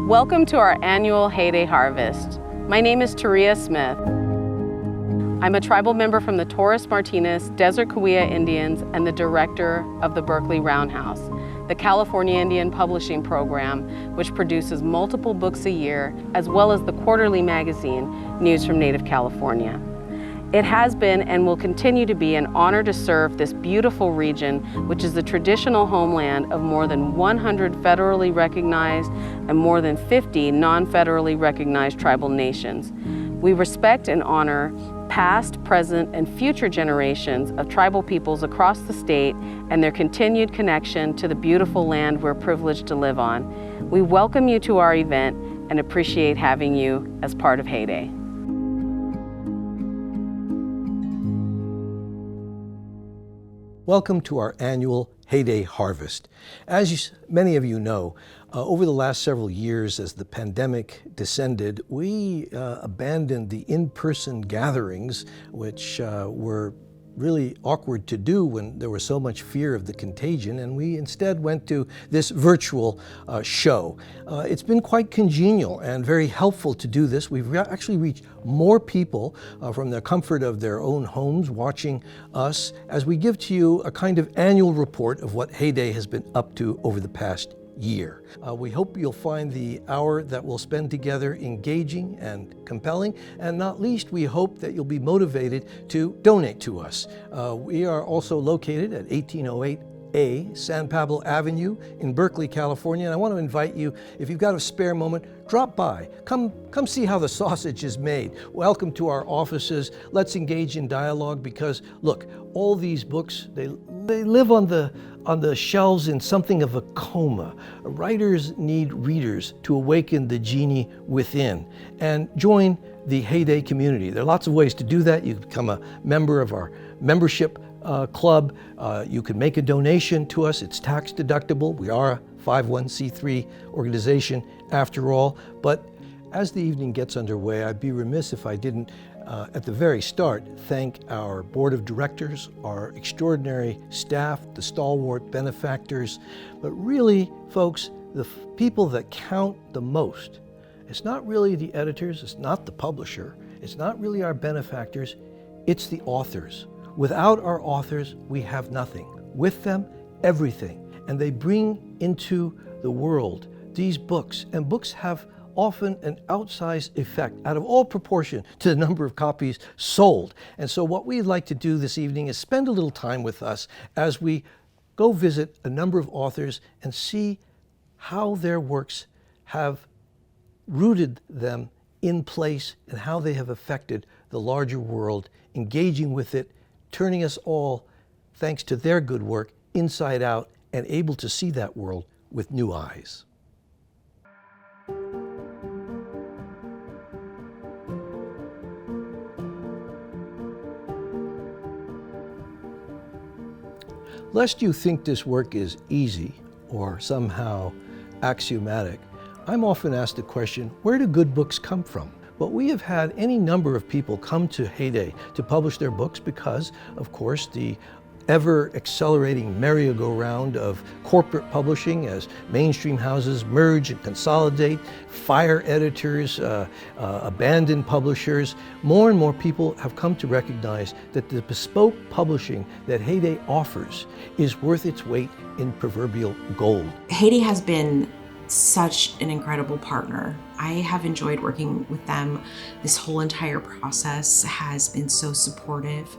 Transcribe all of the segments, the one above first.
Welcome to our annual Heyday Harvest. My name is Taria Smith. I'm a tribal member from the Torres Martinez Desert Cahuilla Indians and the director of the Berkeley Roundhouse, the California Indian Publishing Program, which produces multiple books a year, as well as the quarterly magazine, News from Native California. It has been and will continue to be an honor to serve this beautiful region, which is the traditional homeland of more than 100 federally recognized and more than 50 non-federally recognized tribal nations. We respect and honor past, present, and future generations of tribal peoples across the state and their continued connection to the beautiful land we're privileged to live on. We welcome you to our event and appreciate having you as part of Heyday. Welcome to our annual Heyday Harvest. As many of you know, over the last several years as the pandemic descended, we abandoned the in-person gatherings, which were really awkward to do when there was so much fear of the contagion, and we instead went to this virtual show. It's been quite congenial and very helpful to do this. We've actually reached more people from the comfort of their own homes watching us as we give to you a kind of annual report of what Heyday has been up to over the past year. We hope you'll find the hour that we'll spend together engaging and compelling, and not least, we hope that you'll be motivated to donate to us. We are also located at 1808A San Pablo Avenue in Berkeley, California, and I want to invite you, if you've got a spare moment, drop by. Come see how the sausage is made. Welcome to our offices. Let's engage in dialogue because, look, all these books, they live on the shelves in something of a coma. Writers need readers to awaken the genie within and join the Heyday community. There are lots of ways to do that. You can become a member of our membership club. You can make a donation to us. It's tax deductible. We are a 501c3 organization after all. But as the evening gets underway, I'd be remiss if I didn't at the very start, thank our board of directors, our extraordinary staff, the stalwart benefactors, but really, folks, the people that count the most, it's not really the editors, it's not the publisher, it's not really our benefactors, it's the authors. Without our authors, we have nothing. With them, everything. And they bring into the world these books, and books have often an outsized effect out of all proportion to the number of copies sold. And so what we'd like to do this evening is spend a little time with us as we go visit a number of authors and see how their works have rooted them in place and how they have affected the larger world, engaging with it, turning us all, thanks to their good work, inside out and able to see that world with new eyes. Lest you think this work is easy or somehow axiomatic, I'm often asked the question, where do good books come from? But we have had any number of people come to Heyday to publish their books because, of course, the ever-accelerating merry-go-round of corporate publishing as mainstream houses merge and consolidate, fire editors, abandon publishers. More and more people have come to recognize that the bespoke publishing that Heyday offers is worth its weight in proverbial gold. Heyday has been such an incredible partner. I have enjoyed working with them. This whole entire process has been so supportive.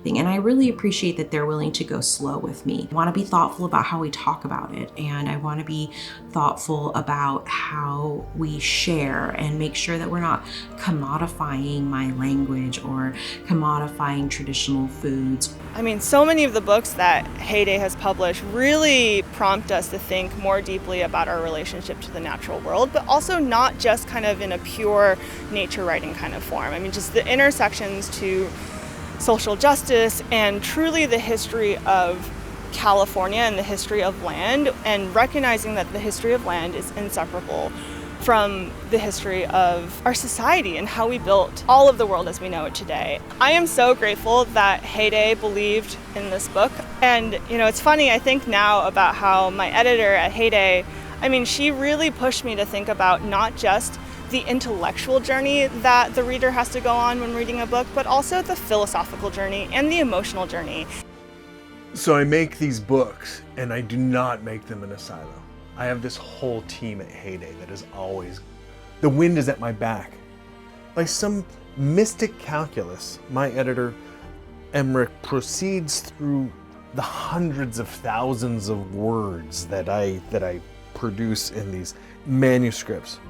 And I really appreciate that they're willing to go slow with me. I want to be thoughtful about how we talk about it, and I want to be thoughtful about how we share and make sure that we're not commodifying my language or commodifying traditional foods. I mean, so many of the books that Heyday has published really prompt us to think more deeply about our relationship to the natural world, but also not just kind of in a pure nature writing kind of form. I mean, just the intersections to social justice and truly the history of California and the history of land, and recognizing that the history of land is inseparable from the history of our society and how we built all of the world as we know it today. I am so grateful that Heyday believed in this book. And, you know, it's funny, I think now about how my editor at Heyday I mean, she really pushed me to think about not just the intellectual journey that the reader has to go on when reading a book, but also the philosophical journey and the emotional journey. So I make these books, and I do not make them in a silo. I have this whole team at Heyday that is always, the wind is at my back. By some mystic calculus, my editor, Emmerich, proceeds through the hundreds of thousands of words that I produce in these manuscripts.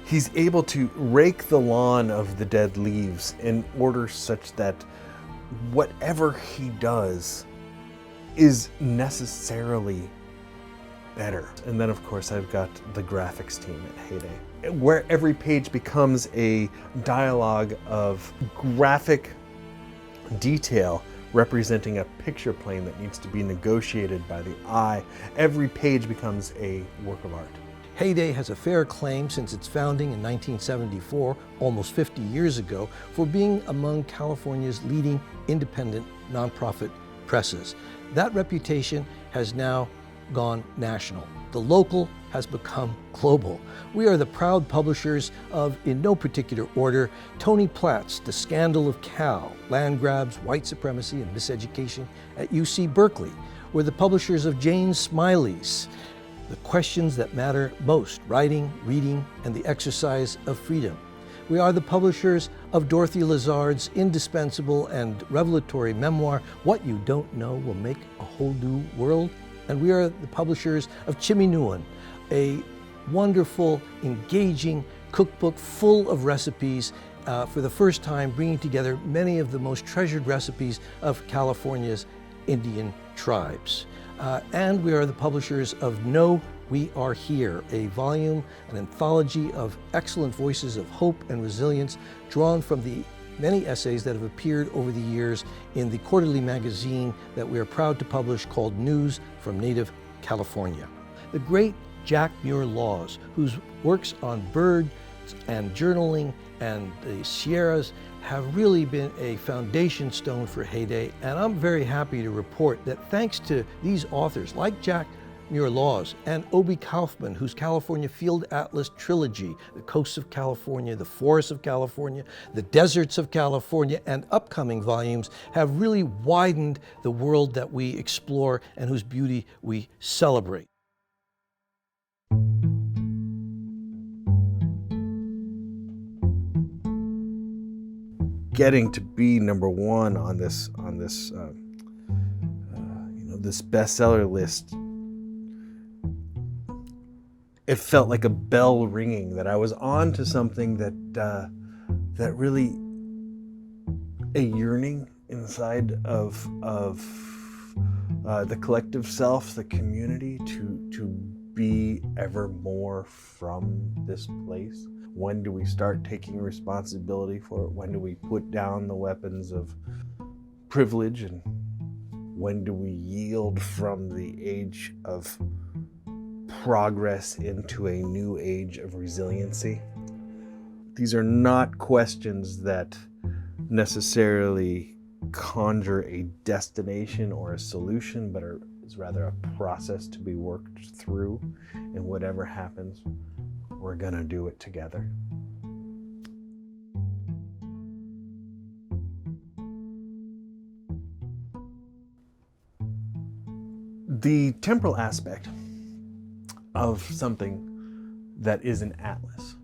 He's able to rake the lawn of the dead leaves in order such that whatever he does is necessarily better. And then of course I've got the graphics team at Heyday, where every page becomes a dialogue of graphic detail representing a picture plane that needs to be negotiated by the eye. Every page becomes a work of art. Heyday has a fair claim since its founding in 1974, almost 50 years ago, for being among California's leading independent nonprofit presses. That reputation has now gone national. The local has become global. We are the proud publishers of, in no particular order, Tony Platt's The Scandal of Cal, Land Grabs, White Supremacy, and Miseducation at UC Berkeley. We're the publishers of Jane Smiley's The Questions That Matter Most, Writing, Reading, and the Exercise of Freedom. We are the publishers of Dorothy Lazard's indispensable and revelatory memoir, What You Don't Know Will Make a Whole New World. And we are the publishers of Chiminuan, a wonderful, engaging cookbook full of recipes, for the first time bringing together many of the most treasured recipes of California's Indian tribes. And we are the publishers of Know We Are Here, a volume, an anthology of excellent voices of hope and resilience drawn from the many essays that have appeared over the years in the quarterly magazine that we are proud to publish called News from Native California. The great Jack Muir Laws, whose works on birds and journaling and the Sierras have really been a foundation stone for Heyday, and I'm very happy to report that thanks to these authors like Jack Muir Laws and Obi Kaufmann, whose California Field Atlas trilogy, The Coasts of California, The Forests of California, The Deserts of California, and upcoming volumes have really widened the world that we explore and whose beauty we celebrate. Getting to be number one on this this bestseller list, it felt like a bell ringing that I was on to something that really, a yearning inside of the collective self, the community, to be ever more from this place. When do we start taking responsibility for it? When do we put down the weapons of privilege? And when do we yield from the age of progress into a new age of resiliency? These are not questions that necessarily conjure a destination or a solution, but is rather a process to be worked through. And whatever happens, we're gonna do it together. The temporal aspect of something that is an atlas,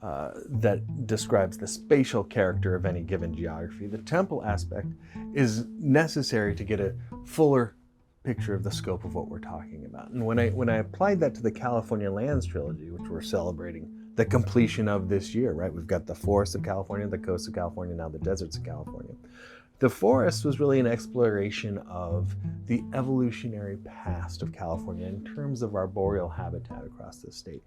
that describes the spatial character of any given geography, the temporal aspect is necessary to get a fuller picture of the scope of what we're talking about. And when I applied that to the California Lands trilogy, which we're celebrating the completion of this year, right? We've got the forests of California, the coasts of California, now the deserts of California. The forest was really an exploration of the evolutionary past of California in terms of arboreal habitat across the state.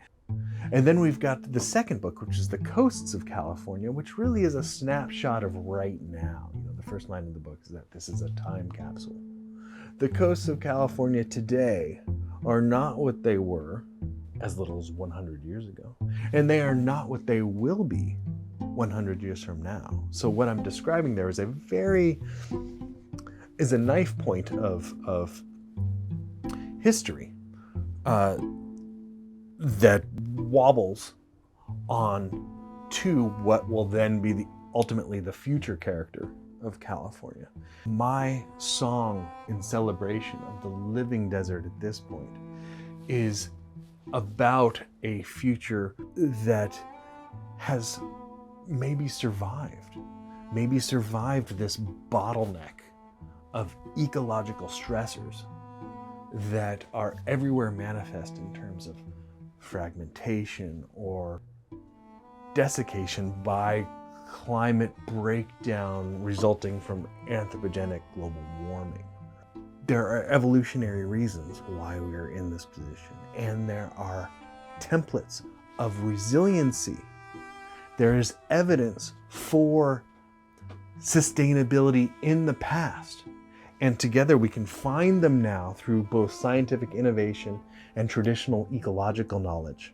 And then we've got the second book, which is the coasts of California, which really is a snapshot of right now. You know, the first line of the book is that this is a time capsule. The coasts of California today are not what they were as little as 100 years ago, and they are not what they will be 100 years from now. So what I'm describing there is a knife point of history, that wobbles on to what will then be ultimately the future character of California. My song in celebration of the living desert at this point is about a future that has maybe survived this bottleneck of ecological stressors that are everywhere manifest in terms of fragmentation or desiccation by climate breakdown resulting from anthropogenic global warming. There are evolutionary reasons why we are in this position, and there are templates of resiliency. There is evidence for sustainability in the past, and together we can find them now through both scientific innovation and traditional ecological knowledge.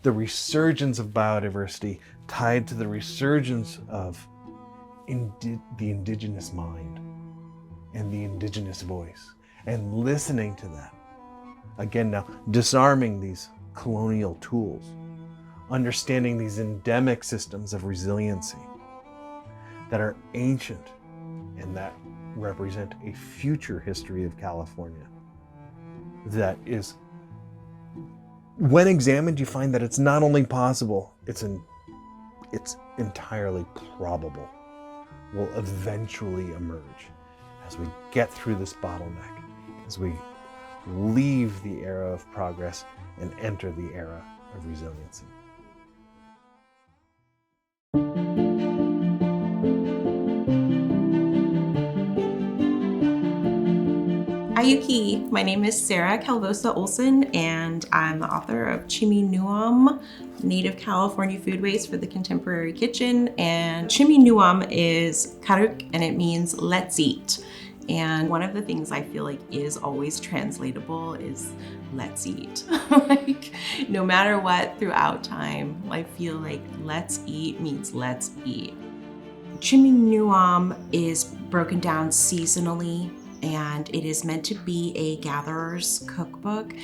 The resurgence of biodiversity tied to the resurgence of the indigenous mind and the indigenous voice, and listening to that. Again now, disarming these colonial tools, understanding these endemic systems of resiliency that are ancient and that represent a future history of California that is, when examined, you find that it's not only possible, it's entirely probable will eventually emerge as we get through this bottleneck, as we leave the era of progress and enter the era of resiliency. Ayuki, my name is Sara Calvosa Olson, and I'm the author of Chiminuam, Native California Foodways for the Contemporary Kitchen. And Chiminuam is Karuk, and it means let's eat. And one of the things I feel like is always translatable is let's eat. Like, no matter what throughout time, I feel like let's eat means let's eat. Chiminuam is broken down seasonally, and it is meant to be a gatherer's cookbook.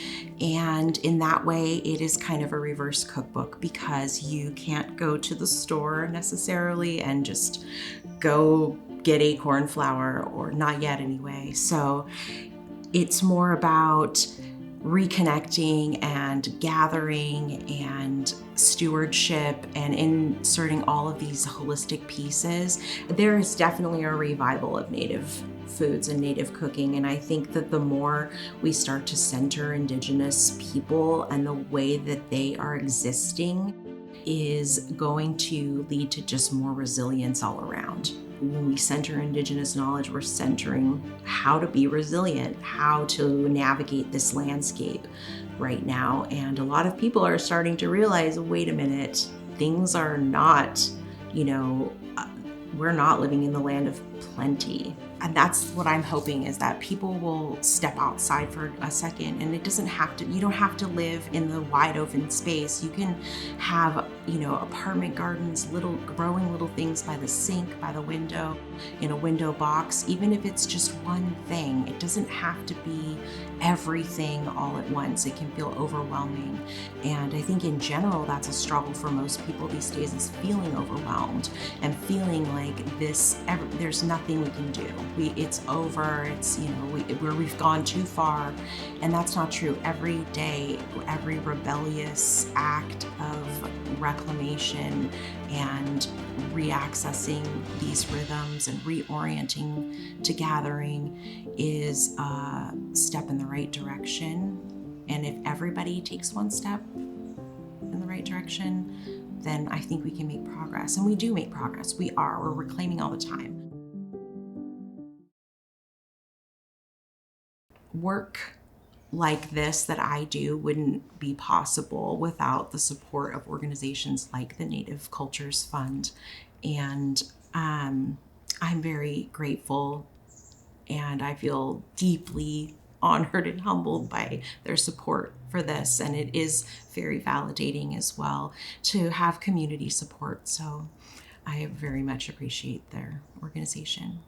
And in that way, it is kind of a reverse cookbook because you can't go to the store necessarily and just go get a corn flour, or not yet anyway. So it's more about reconnecting and gathering and stewardship and inserting all of these holistic pieces. There is definitely a revival of Native foods and Native cooking, and I think that the more we start to center Indigenous people and the way that they are existing is going to lead to just more resilience all around. When we center Indigenous knowledge, we're centering how to be resilient, how to navigate this landscape right now. And a lot of people are starting to realize, wait a minute, things are not, we're not living in the land of plenty. And that's what I'm hoping, is that people will step outside for a second. And it doesn't have to, you don't have to live in the wide open space. You can have, apartment gardens, growing little things by the sink, by the window, in a window box, even if it's just one thing. It doesn't have to be everything all at once. It can feel overwhelming. And I think in general, that's a struggle for most people these days, is feeling overwhelmed and feeling like there's nothing we can do. It's over, we've gone too far. And that's not true. Every day, every rebellious act of reclamation and reaccessing these rhythms and reorienting to gathering is a step in the right direction. And if everybody takes one step in the right direction, then I think we can make progress. And we do make progress. We're reclaiming all the time. Work like this that I do wouldn't be possible without the support of organizations like the Native Cultures Fund. And I'm very grateful, and I feel deeply honored and humbled by their support for this. And it is very validating as well to have community support. So I very much appreciate their organization.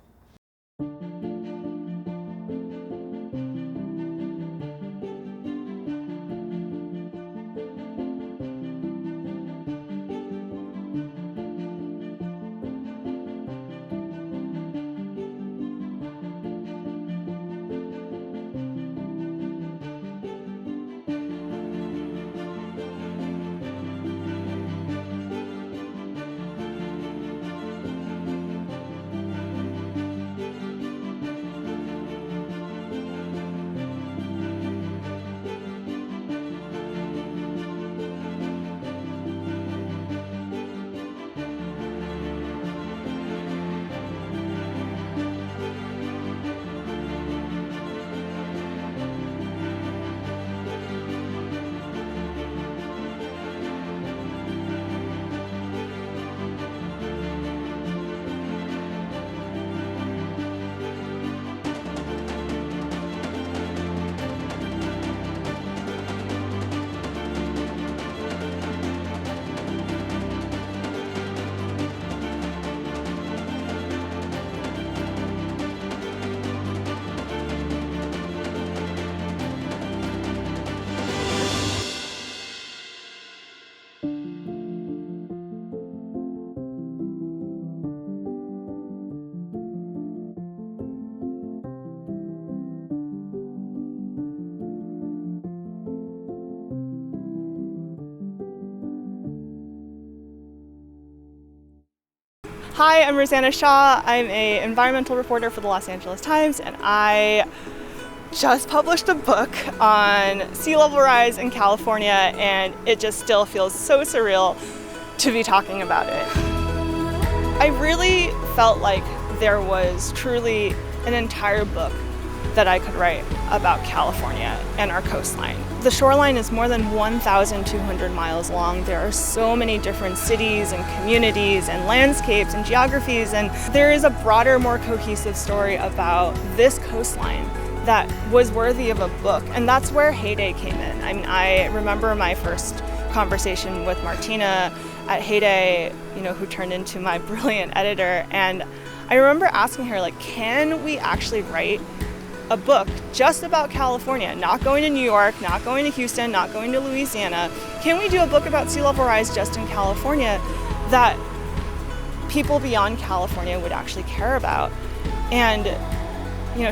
Hi, I'm Rosanna Xia. I'm an environmental reporter for the Los Angeles Times, and I just published a book on sea level rise in California, and it just still feels so surreal to be talking about it. I really felt like there was truly an entire book that I could write about California and our coastline. The shoreline is more than 1,200 miles long. There are so many different cities and communities and landscapes and geographies, and there is a broader, more cohesive story about this coastline that was worthy of a book, and that's where Heyday came in. I mean, I remember my first conversation with Martina at Heyday, who turned into my brilliant editor, and I remember asking her, can we actually write a book just about California, not going to New York, not going to Houston, not going to Louisiana? Can we do a book about sea level rise just in California that people beyond California would actually care about? And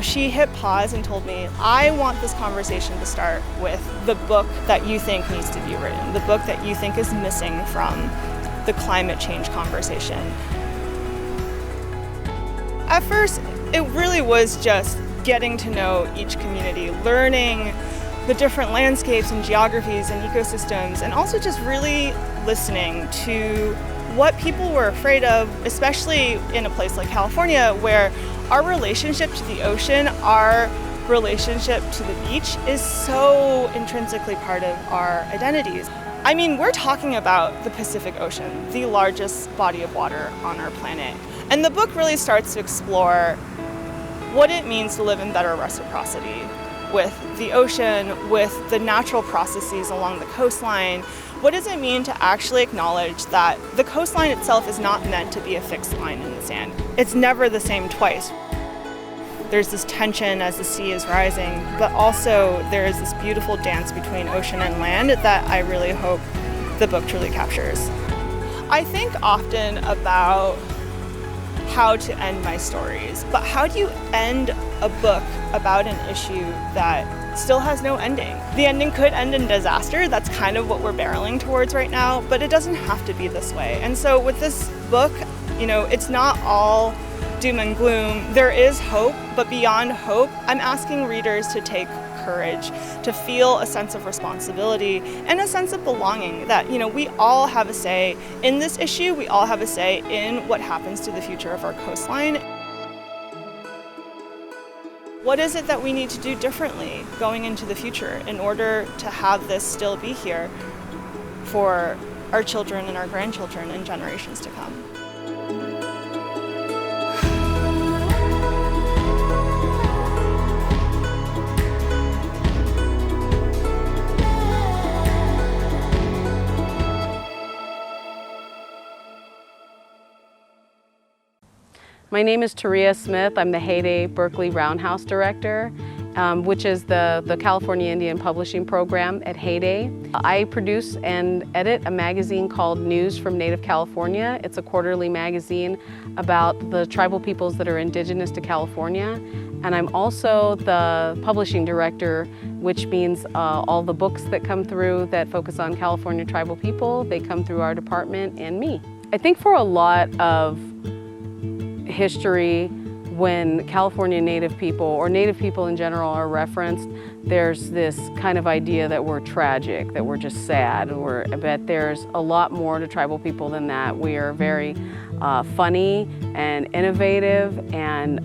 she hit pause and told me, I want this conversation to start with the book that you think needs to be written, the book that you think is missing from the climate change conversation. At first, it really was just getting to know each community, learning the different landscapes and geographies and ecosystems, and also just really listening to what people were afraid of, especially in a place like California, where our relationship to the ocean, our relationship to the beach is so intrinsically part of our identities. I mean, we're talking about the Pacific Ocean, the largest body of water on our planet. And the book really starts to explore what it means to live in better reciprocity with the ocean, with the natural processes along the coastline. What does it mean to actually acknowledge that the coastline itself is not meant to be a fixed line in the sand? It's never the same twice. There's this tension as the sea is rising, but also there is this beautiful dance between ocean and land that I really hope the book truly captures. I think often about how to end my stories, but how do you end a book about an issue that still has no ending? The ending could end in disaster. That's kind of what we're barreling towards right now, but it doesn't have to be this way. And so with this book, it's not all doom and gloom. There is hope, but beyond hope, I'm asking readers to take courage, to feel a sense of responsibility and a sense of belonging, that we all have a say in this issue, we all have a say in what happens to the future of our coastline. What is it that we need to do differently going into the future in order to have this still be here for our children and our grandchildren and generations to come? My name is Taria Smith. I'm the Heyday Berkeley Roundhouse Director, which is the California Indian Publishing Program at Heyday. I produce and edit a magazine called News from Native California. It's a quarterly magazine about the tribal peoples that are indigenous to California. And I'm also the publishing director, which means all the books that come through that focus on California tribal people, they come through our department and me. I think for a lot of history, when California Native people or Native people in general are referenced, there's this kind of idea that we're tragic, that we're just sad, but there's a lot more to tribal people than that. We are very funny and innovative and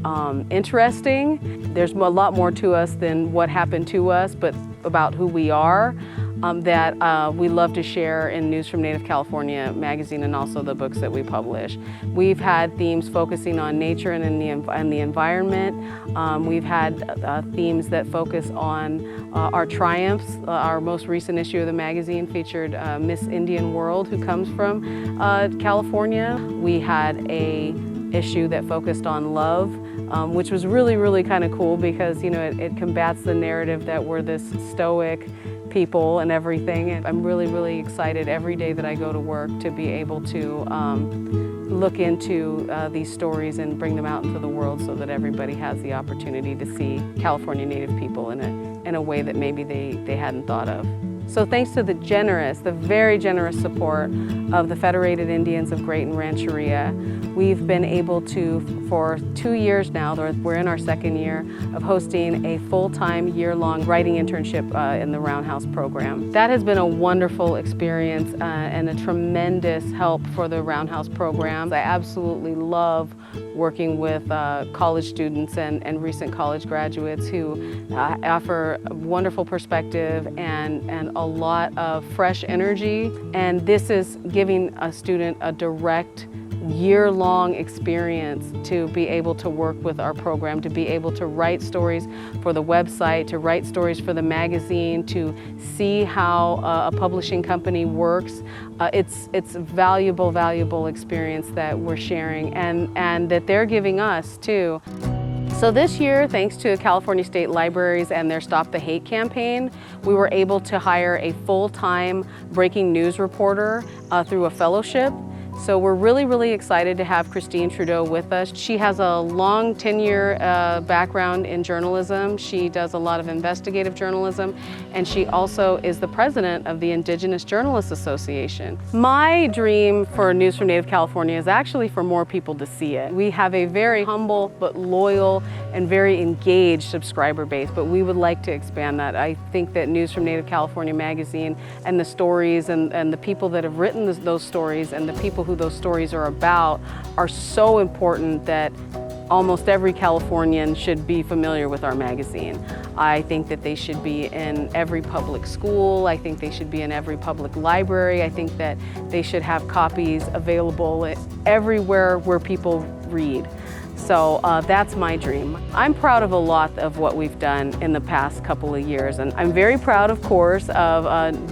interesting. There's a lot more to us than what happened to us, but about who we are. That we love to share in News from Native California magazine and also the books that we publish. We've had themes focusing on nature and the environment. We've had themes that focus on our triumphs. Our most recent issue of the magazine featured Miss Indian World, who comes from California. We had an issue that focused on love, which was really kind of cool because it combats the narrative that we're this stoic people and everything. And I'm really excited every day that I go to work to be able to look into these stories and bring them out into the world so that everybody has the opportunity to see California Native people in a way that maybe they hadn't thought of. So thanks to the very generous support of the Federated Indians of Great and Rancheria, we've been able to, for 2 years now, we're in our second year, of hosting a full-time year-long writing internship in the Roundhouse program. That has been a wonderful experience and a tremendous help for the Roundhouse program. I absolutely love working with college students and recent college graduates who offer a wonderful perspective and a lot of fresh energy. And this is giving a student a direct year-long experience to be able to work with our program, to be able to write stories for the website, to write stories for the magazine, to see how a publishing company works. It's a valuable experience that we're sharing and that they're giving us too. So this year, thanks to California State Libraries and their Stop the Hate campaign, we were able to hire a full-time breaking news reporter through a fellowship. So we're really excited to have Christine Trudeau with us. She has a long tenure background in journalism. She does a lot of investigative journalism, and she also is the president of the Indigenous Journalists Association. My dream for News from Native California is actually for more people to see it. We have a very humble but loyal and very engaged subscriber base, but we would like to expand that. I think that News from Native California magazine and the stories and the people that have written those stories and the people who those stories are about are so important that almost every Californian should be familiar with our magazine. I think that they should be in every public school. I think they should be in every public library. I think that they should have copies available everywhere where people read. So that's my dream. I'm proud of a lot of what we've done in the past couple of years, and I'm very proud, of course, of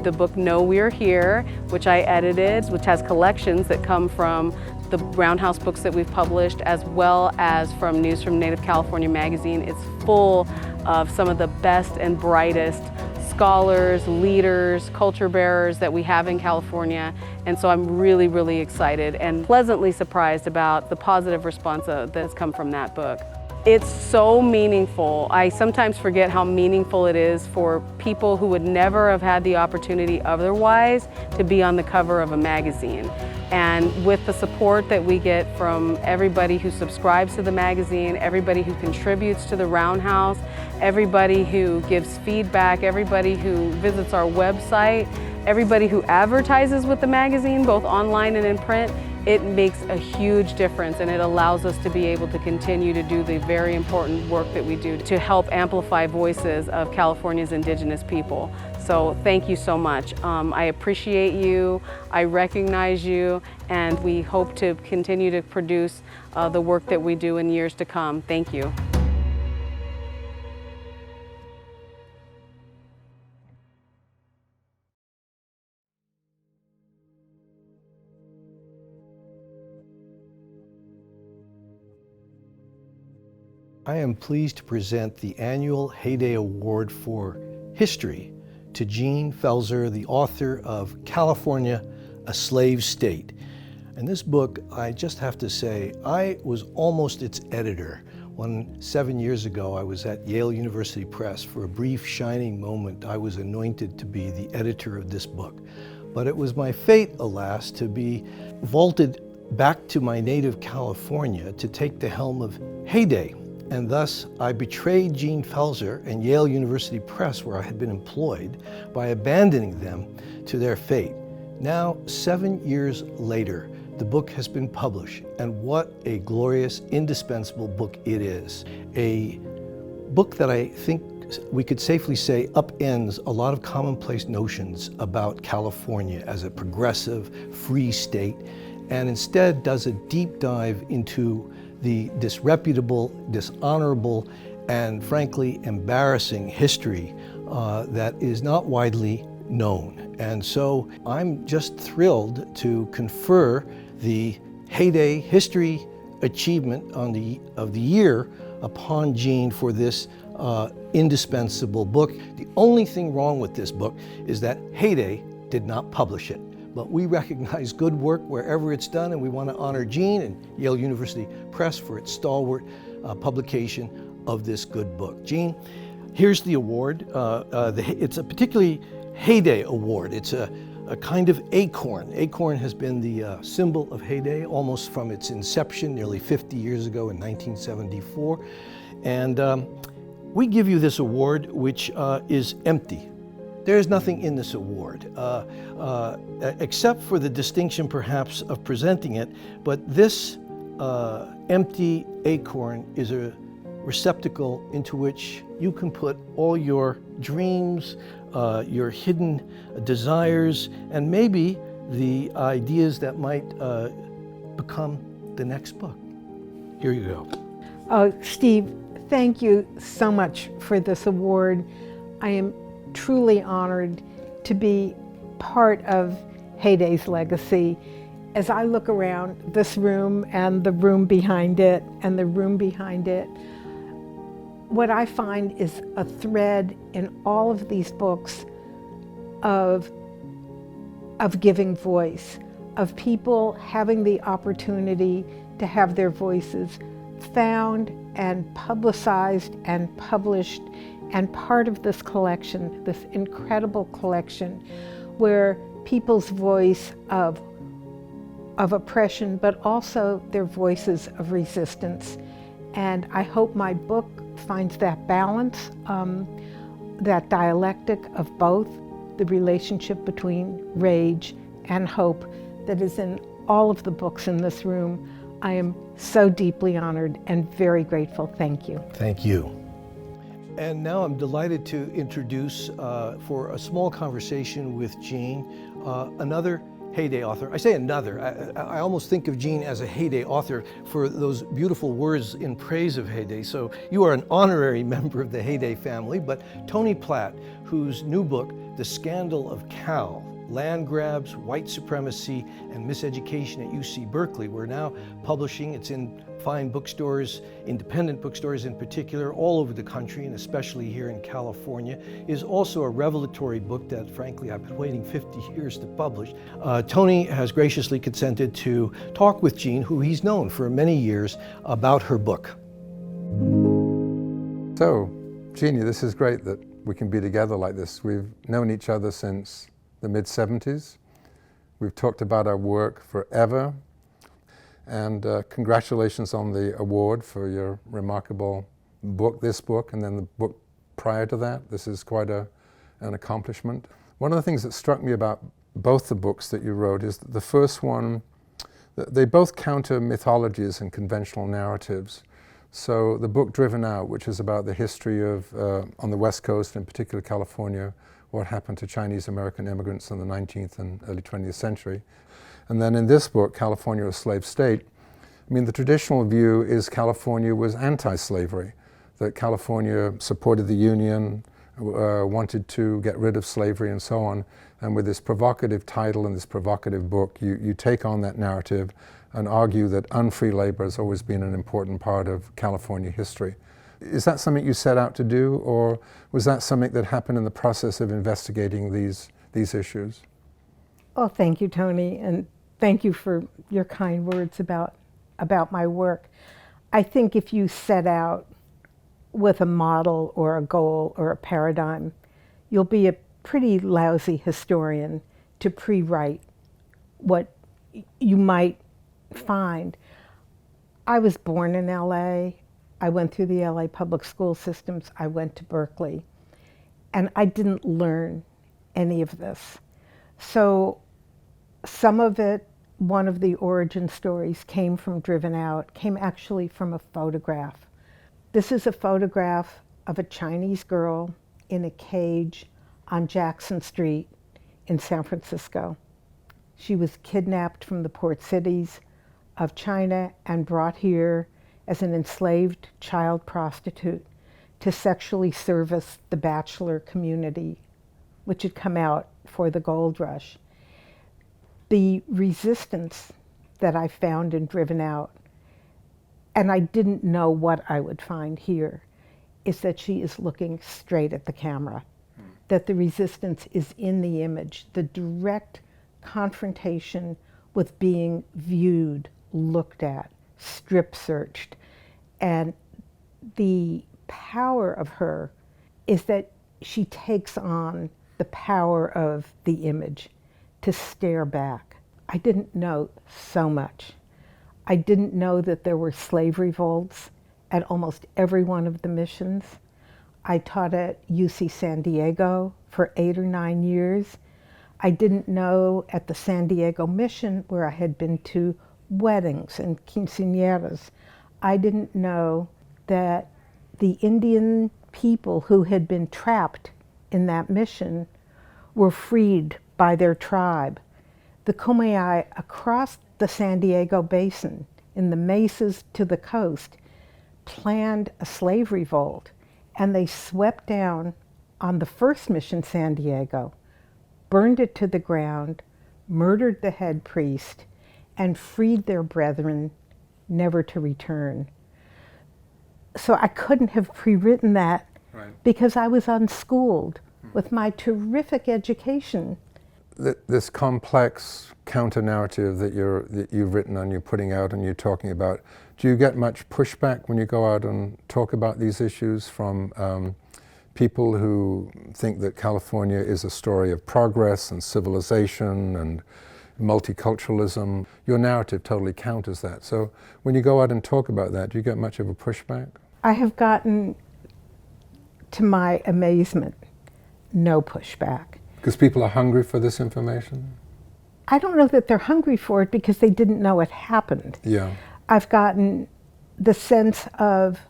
the book Know We're Here, which I edited, which has collections that come from the Roundhouse books that we've published, as well as from News from Native California magazine. It's full of some of the best and brightest scholars, leaders, culture bearers that we have in California. And so I'm really excited and pleasantly surprised about the positive response that has come from that book. It's so meaningful. I sometimes forget how meaningful it is for people who would never have had the opportunity otherwise to be on the cover of a magazine. And with the support that we get from everybody who subscribes to the magazine, everybody who contributes to the Roundhouse, everybody who gives feedback, everybody who visits our website, everybody who advertises with the magazine, both online and in print, it makes a huge difference, and it allows us to be able to continue to do the very important work that we do to help amplify voices of California's Indigenous people. So thank you so much. I appreciate you, I recognize you, and we hope to continue to produce the work that we do in years to come. Thank you. I am pleased to present the annual Heyday Award for History to Jean Pfaelzer, the author of California, A Slave State. And this book, I just have to say, I was almost its editor when 7 years ago I was at Yale University Press. For a brief shining moment, I was anointed to be the editor of this book. But it was my fate, alas, to be vaulted back to my native California to take the helm of Heyday. And thus, I betrayed Jean Pfaelzer and Yale University Press, where I had been employed, by abandoning them to their fate. Now, 7 years later, the book has been published, and what a glorious, indispensable book it is. A book that I think we could safely say upends a lot of commonplace notions about California as a progressive, free state, and instead does a deep dive into the disreputable, dishonorable, and frankly embarrassing history that is not widely known. And so I'm just thrilled to confer the Heyday History Achievement of the Year upon Jean for this indispensable book. The only thing wrong with this book is that Heyday did not publish it. But we recognize good work wherever it's done, and we want to honor Jean and Yale University Press for its stalwart publication of this good book. Jean, here's the award. It's a particularly Heyday Award. It's a kind of acorn. Acorn has been the symbol of Heyday almost from its inception nearly 50 years ago in 1974. And we give you this award, which is empty. There is nothing in this award, except for the distinction perhaps of presenting it, but this empty acorn is a receptacle into which you can put all your dreams, your hidden desires, and maybe the ideas that might become the next book. Here you go. Steve, thank you so much for this award. I am truly honored to be part of Heyday's legacy. As I look around this room and the room behind it and the room behind it, what I find is a thread in all of these books of giving voice, of people having the opportunity to have their voices found and publicized and published, and part of this collection, this incredible collection, where people's voice of oppression, but also their voices of resistance. And I hope my book finds that balance, that dialectic of both, the relationship between rage and hope that is in all of the books in this room. I am so deeply honored and very grateful. Thank you. Thank you. And now I'm delighted to introduce, for a small conversation with Jean, another Heyday author. I say another. I almost think of Jean as a Heyday author for those beautiful words in praise of Heyday. So you are an honorary member of the Heyday family, but Tony Platt, whose new book, The Scandal of Cal, Land Grabs, White Supremacy, and Miseducation at UC Berkeley, we're now publishing. It's in fine bookstores, independent bookstores in particular, all over the country, and especially here in California, is also a revelatory book that, frankly, I've been waiting 50 years to publish. Tony has graciously consented to talk with Jean, who he's known for many years, about her book. So, Jeannie, this is great that we can be together like this. We've known each other since the mid-70s. We've talked about our work forever. And congratulations on the award for your remarkable book, this book, and then the book prior to that. This is quite an accomplishment. One of the things that struck me about both the books that you wrote is that the first one, they both counter mythologies and conventional narratives. So the book Driven Out, which is about the history of, on the West Coast, in particular California, what happened to Chinese American immigrants in the 19th and early 20th century. And then in this book, California, a Slave State, I mean, the traditional view is California was anti-slavery, that California supported the Union, wanted to get rid of slavery and so on. And with this provocative title and this provocative book, you take on that narrative and argue that unfree labor has always been an important part of California history. Is that something you set out to do, or was that something that happened in the process of investigating these issues? Oh, thank you, Tony, and thank you for your kind words about my work. I think if you set out with a model or a goal or a paradigm, you'll be a pretty lousy historian to pre-write what you might find. I was born in LA. I went through the LA public school systems. I went to Berkeley, and I didn't learn any of this. So some of it, one of the origin stories came from Driven Out, came actually from a photograph. This is a photograph of a Chinese girl in a cage on Jackson Street in San Francisco. She was kidnapped from the port cities of China and brought here as an enslaved child prostitute to sexually service the bachelor community, which had come out for the gold rush. The resistance that I found in Driven Out, and I didn't know what I would find here, is that she is looking straight at the camera, that the resistance is in the image, the direct confrontation with being viewed, looked at, strip searched. And the power of her is that she takes on the power of the image, to stare back. I didn't know so much. I didn't know that there were slave revolts at almost every one of the missions. I taught at UC San Diego for 8 or 9 years. I didn't know at the San Diego mission, where I had been to weddings and quinceañeras, I didn't know that the Indian people who had been trapped in that mission were freed by their tribe. The Kumeyaay across the San Diego basin, in the mesas to the coast, planned a slave revolt, and they swept down on the first mission, San Diego, burned it to the ground, murdered the head priest, and freed their brethren never to return. So I couldn't have pre-written that because I was unschooled with my terrific education. This complex counter-narrative that you've written and you're putting out and you're talking about, do you get much pushback when you go out and talk about these issues from people who think that California is a story of progress and civilization and multiculturalism? Your narrative totally counters that. So when you go out and talk about that, do you get much of a pushback? I have gotten, to my amazement, no pushback. Because people are hungry for this information? I don't know that they're hungry for it because they didn't know it happened. Yeah. I've gotten the sense of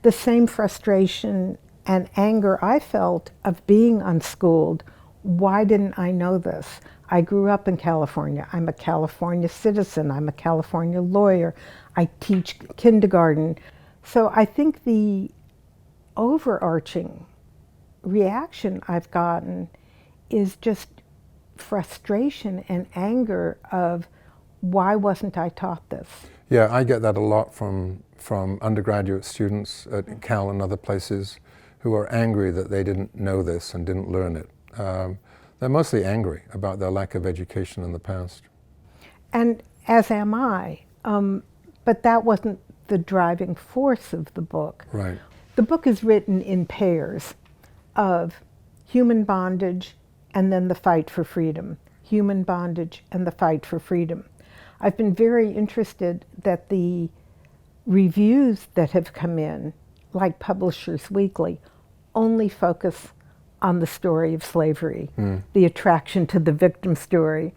the same frustration and anger I felt of being unschooled. Why didn't I know this? I grew up in California. I'm a California citizen. I'm a California lawyer. I teach kindergarten. So I think the overarching reaction I've gotten is just frustration and anger of, why wasn't I taught this? Yeah, I get that a lot from undergraduate students at Cal and other places who are angry that they didn't know this and didn't learn it. They're mostly angry about their lack of education in the past. And as am I, but that wasn't the driving force of the book. Right. The book is written in pairs of human bondage and then the fight for freedom, human bondage and the fight for freedom. I've been very interested that the reviews that have come in, like Publishers Weekly, only focus on the story of slavery, the attraction to the victim story,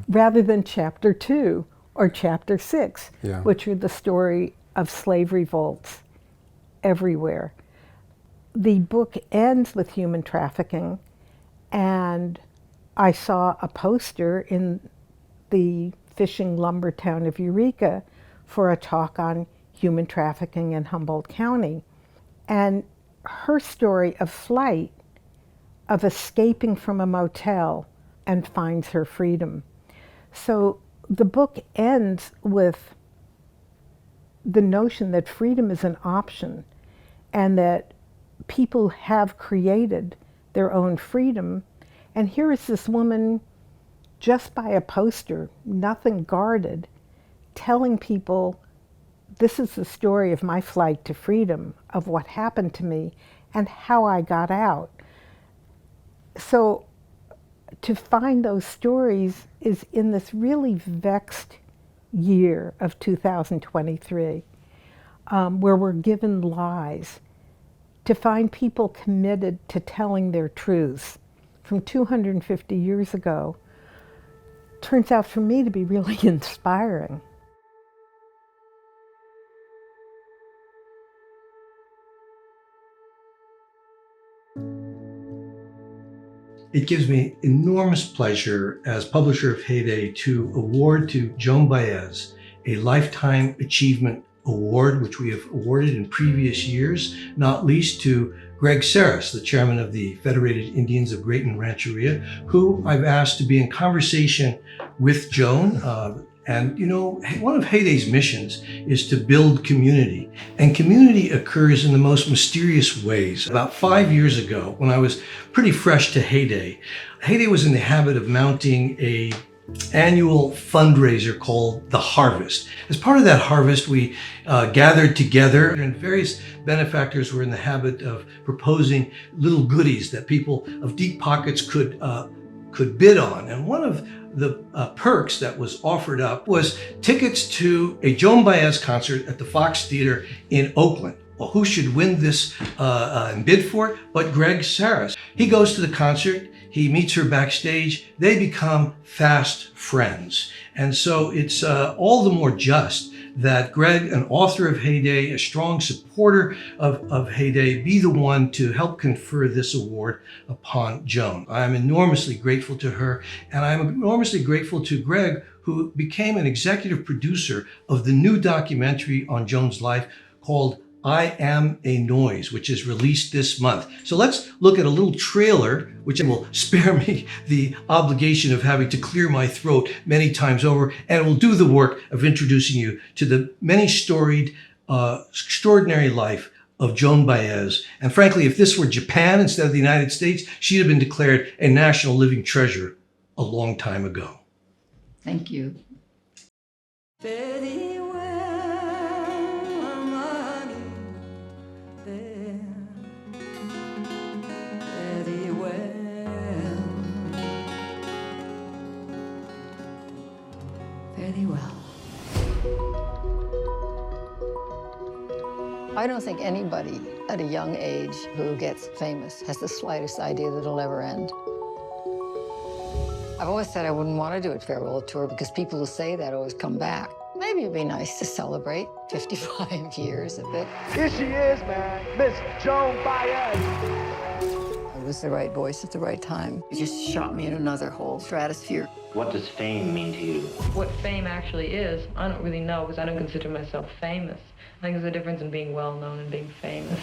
rather than chapter 2 or chapter 6, which are the story of slave revolts everywhere. The book ends with human trafficking, and I saw a poster in the fishing lumber town of Eureka for a talk on human trafficking in Humboldt County. And her story of flight, of escaping from a motel and finds her freedom. So the book ends with the notion that freedom is an option and that people have created their own freedom. And here is this woman, just by a poster, nothing guarded, telling people, this is the story of my flight to freedom, of what happened to me and how I got out. So to find those stories is in this really vexed year of 2023, where we're given lies, to find people committed to telling their truths from 250 years ago turns out for me to be really inspiring. It gives me enormous pleasure as publisher of Heyday to award to Joan Baez a Lifetime Achievement Award, which we have awarded in previous years, not least to Greg Saris, the chairman of the Federated Indians of Grayton Rancheria, who I've asked to be in conversation with Joan. And you know, one of Heyday's missions is to build community. And community occurs in the most mysterious ways. About 5 years ago, when I was pretty fresh to Heyday, Heyday was in the habit of mounting a annual fundraiser called The Harvest. As part of that harvest, we gathered together, and various benefactors were in the habit of proposing little goodies that people of deep pockets could bid on. And one of the perks that was offered up was tickets to a Joan Baez concert at the Fox Theater in Oakland. Well, who should win this and bid for it but Greg Saras? He goes to the concert, he meets her backstage, they become fast friends. And so it's all the more just that Greg, an author of Heyday, a strong supporter of Heyday, be the one to help confer this award upon Joan. I'm enormously grateful to her, and I'm enormously grateful to Greg, who became an executive producer of the new documentary on Joan's life called I Am a Noise, which is released this month. So let's look at a little trailer, which will spare me the obligation of having to clear my throat many times over, and will do the work of introducing you to the many storied, extraordinary life of Joan Baez. And frankly, if this were Japan instead of the United States, she'd have been declared a national living treasure a long time ago. Thank you. Very well, money, very well, very well. I don't think anybody at a young age who gets famous has the slightest idea that it'll ever end. I've always said I wouldn't want to do a farewell tour because people who say that always come back. Maybe it'd be nice to celebrate 55 years of it. Here she is, man, Miss Joan Baez. I was the right voice at the right time. It just shot me in another whole stratosphere. What does fame mean to you? What fame actually is, I don't really know because I don't consider myself famous. I think there's a difference in being well-known and being famous.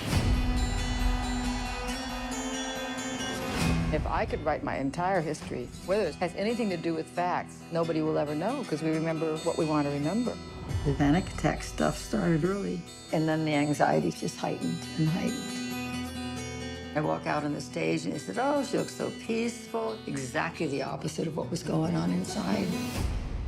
If I could write my entire history, whether it has anything to do with facts, nobody will ever know because we remember what we want to remember. The panic attack stuff started early, and then the anxiety just heightened and heightened. I walk out on the stage and they said, oh, she looks so peaceful. Exactly the opposite of what was going on inside.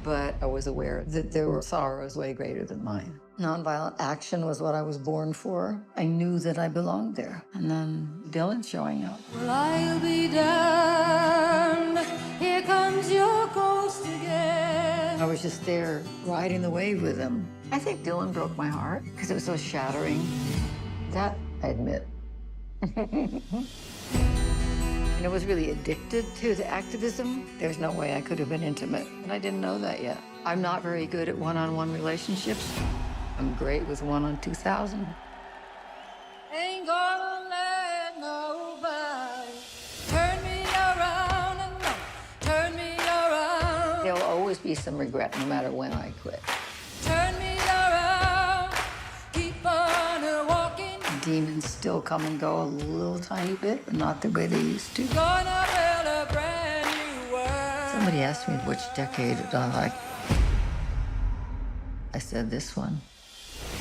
But I was aware that there were sorrows way greater than mine. Nonviolent action was what I was born for. I knew that I belonged there. And then Dylan showing up. Well, I'll be damned. Here comes your ghost again. I was just there riding the wave with him. I think Dylan broke my heart because it was so shattering. That I admit. And I was really addicted to the activism. There's no way I could have been intimate, and I didn't know that yet. I'm not very good at one-on-one relationships. I'm great with one on 2,000. Ain't gonna let nobody turn me around and no, turn me around. There'll always be some regret no matter when I quit. Turn me around, keep on walking. Demons still come and go a little tiny bit, but not the way they used to. Gonna build a brand new world. Somebody asked me which decade I like. I said this one.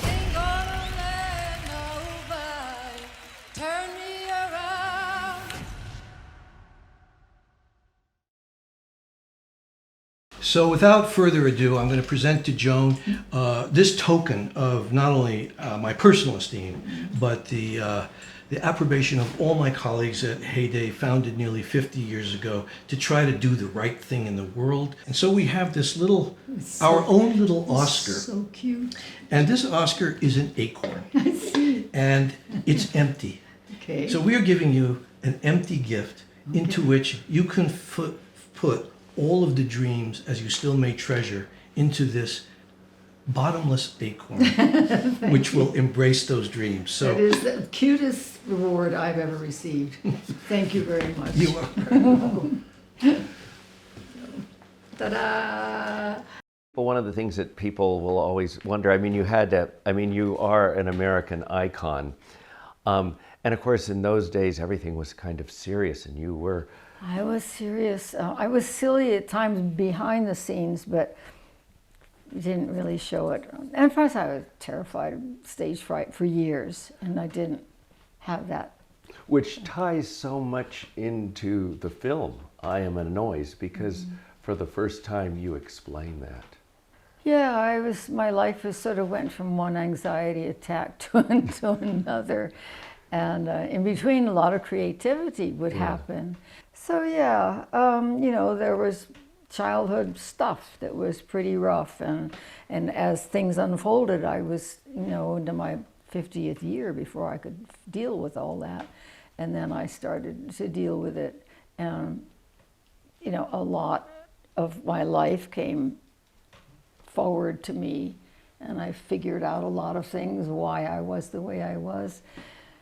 Ain't gonna let nobody turn me around. So without further ado, I'm going to present to Joan this token of not only my personal esteem, but the approbation of all my colleagues at Heyday, founded nearly 50 years ago, to try to do the right thing in the world. And so we have this little, our own little Oscar. So cute. And this Oscar is an acorn. I see. And it's empty. Okay. So we are giving you an empty gift into which you can put all of the dreams, as you still may treasure, into this bottomless acorn, which will embrace those dreams. So that is the cutest reward I've ever received. Thank you very much. You are. Ta-da! But one of the things that people will always wonder, I mean, you are an American icon. And of course, in those days, everything was kind of serious, and you were... I was serious. I was silly at times behind the scenes, but didn't really show it. And plus, I was terrified of stage fright for years, and I didn't have that. Which ties so much into the film, I Am a Noise, because for the first time you explain that. Yeah, my life has sort of went from one anxiety attack to another. And in between, a lot of creativity would happen. So yeah, there was childhood stuff that was pretty rough. And as things unfolded, I was, into my 50th year before I could deal with all that. And then I started to deal with it. And, a lot of my life came forward to me. And I figured out a lot of things, why I was the way I was.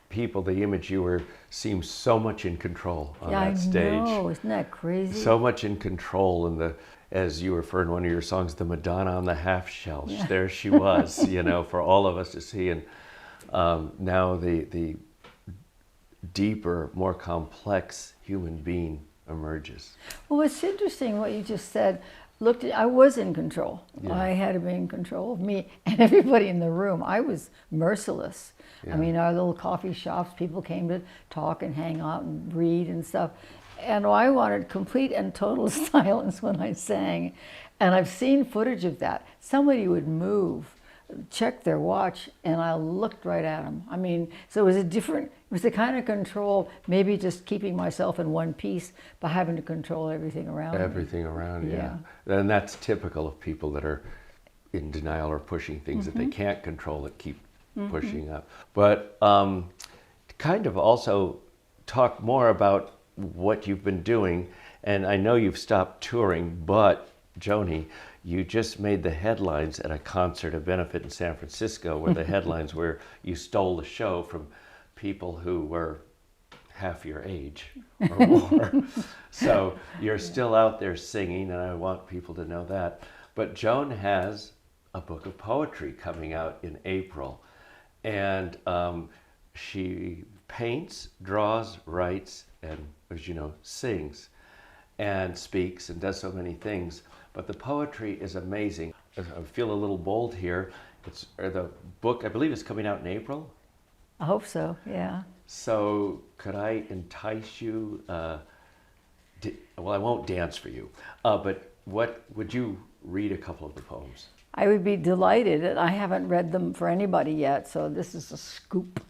People, the image you were seemed so much in control on that stage. I know, isn't that crazy? So much in control, and as you refer in one of your songs, the Madonna on the half shell. Yeah. There she was, for all of us to see. And now the deeper, more complex human being emerges. Well, it's interesting what you just said. I was in control. Yeah. I had to be in control of me and everybody in the room. I was merciless. Yeah. I mean, our little coffee shops, people came to talk and hang out and read and stuff. And I wanted complete and total silence when I sang. And I've seen footage of that. Somebody would move, check their watch, and I looked right at them. I mean, so it was the kind of control, maybe just keeping myself in one piece, but having to control everything around me. Everything around, yeah. And that's typical of people that are in denial or pushing things that they can't control, that keep pushing up. But kind of also talk more about what you've been doing. And I know you've stopped touring, but Joni, you just made the headlines at a concert, a benefit in San Francisco, where the headlines were you stole the show from people who were half your age or more. So you're still out there singing, and I want people to know that. But Joan has a book of poetry coming out in April. And she paints, draws, writes, and, as you know, sings and speaks and does so many things. But the poetry is amazing. I feel a little bold here. The book, I believe, is coming out in April? I hope so, yeah. So could I entice you? Well, I won't dance for you, but would you read a couple of the poems? I would be delighted. I haven't read them for anybody yet, so this is a scoop,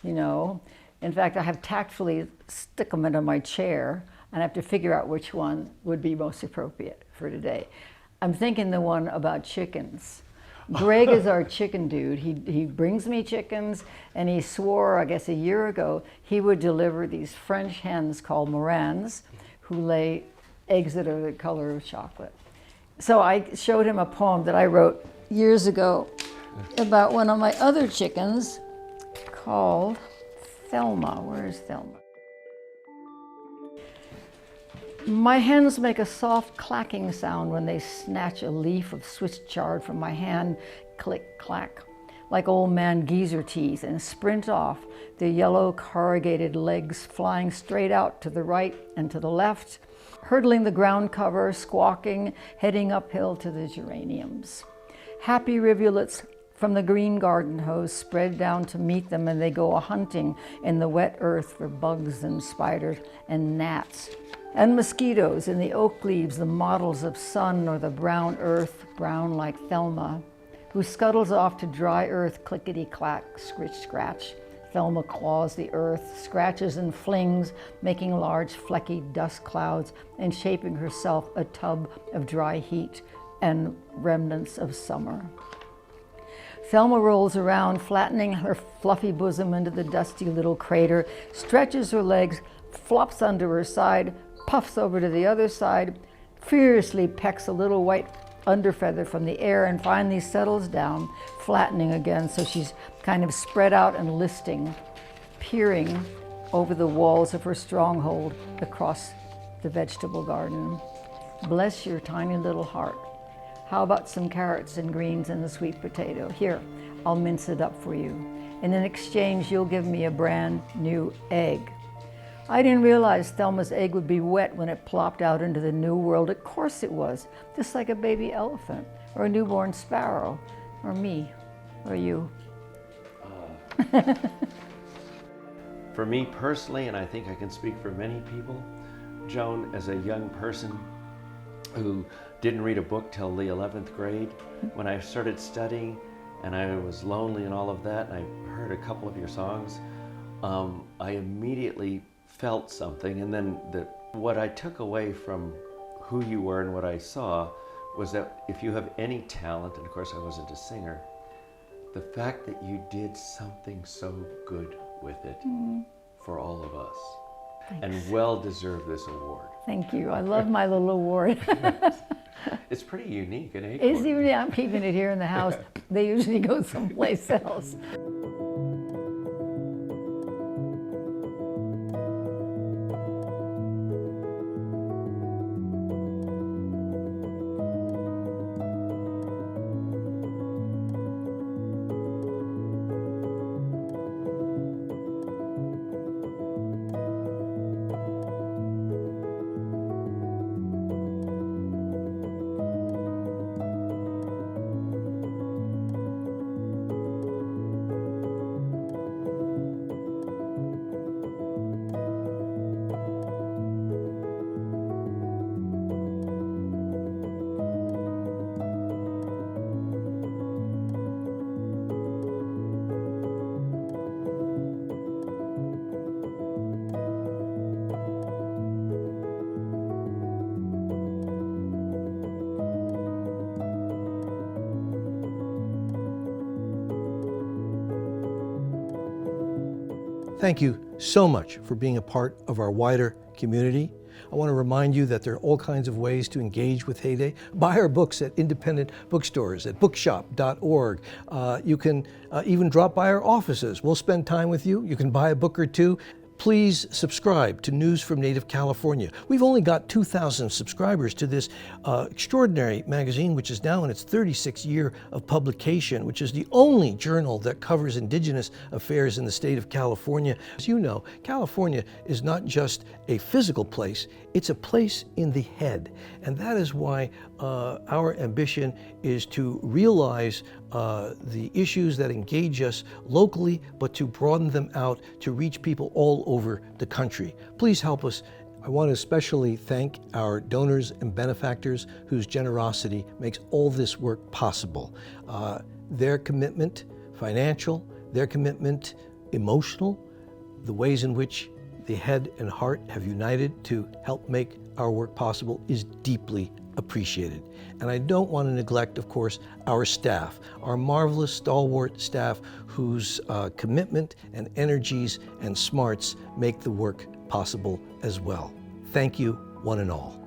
In fact, I have tactfully stuck them into my chair, and I have to figure out which one would be most appropriate for today. I'm thinking the one about chickens. Greg is our chicken dude. He brings me chickens, and he swore, I guess a year ago, he would deliver these French hens called Morans, who lay eggs that are the color of chocolate. So I showed him a poem that I wrote years ago about one of my other chickens called Thelma. Where is Thelma? My hens make a soft clacking sound when they snatch a leaf of Swiss chard from my hand, click, clack, like old man geezer teeth, and sprint off, their yellow corrugated legs flying straight out to the right and to the left, hurdling the ground cover, squawking, heading uphill to the geraniums. Happy rivulets from the green garden hose spread down to meet them, and they go a-hunting in the wet earth for bugs and spiders and gnats. And mosquitoes in the oak leaves, the models of sun or the brown earth, brown like Thelma, who scuttles off to dry earth, clickety-clack, scritch-scratch. Thelma claws the earth, scratches and flings, making large flecky dust clouds and shaping herself a tub of dry heat and remnants of summer. Thelma rolls around, flattening her fluffy bosom into the dusty little crater, stretches her legs, flops under her side, puffs over to the other side, furiously pecks a little white underfeather from the air, and finally settles down, flattening again, so she's kind of spread out and listing, peering over the walls of her stronghold across the vegetable garden. Bless your tiny little heart. How about some carrots and greens and the sweet potato? Here, I'll mince it up for you. And in exchange, you'll give me a brand new egg. I didn't realize Thelma's egg would be wet when it plopped out into the new world. Of course it was, just like a baby elephant, or a newborn sparrow, or me, or you. For me personally, and I think I can speak for many people, Joan, as a young person, who didn't read a book till the 11th grade. When I started studying and I was lonely and all of that, and I heard a couple of your songs, I immediately felt something. And then what I took away from who you were and what I saw was that if you have any talent, and of course I wasn't a singer, the fact that you did something so good with it for all of us. Thanks. And well deserve this award. Thank you. I love my little award. It's pretty unique, an acorn. It's even, I'm keeping it here in the house. They usually go someplace else. Thank you so much for being a part of our wider community. I want to remind you that there are all kinds of ways to engage with Heyday. Buy our books at independent bookstores, at bookshop.org. You can even drop by our offices. We'll spend time with you. You can buy a book or two. Please subscribe to News from Native California. We've only got 2,000 subscribers to this extraordinary magazine, which is now in its 36th year of publication, which is the only journal that covers Indigenous affairs in the state of California. As you know, California is not just a physical place, it's a place in the head. And that is why our ambition is to realize the issues that engage us locally, but to broaden them out to reach people all over the country. Please help us. I want to especially thank our donors and benefactors whose generosity makes all this work possible. Their commitment, financial, their commitment, emotional, the ways in which the head and heart have united to help make our work possible is deeply appreciated. And I don't want to neglect, of course, our staff, our marvelous stalwart staff whose commitment and energies and smarts make the work possible as well. Thank you, one and all.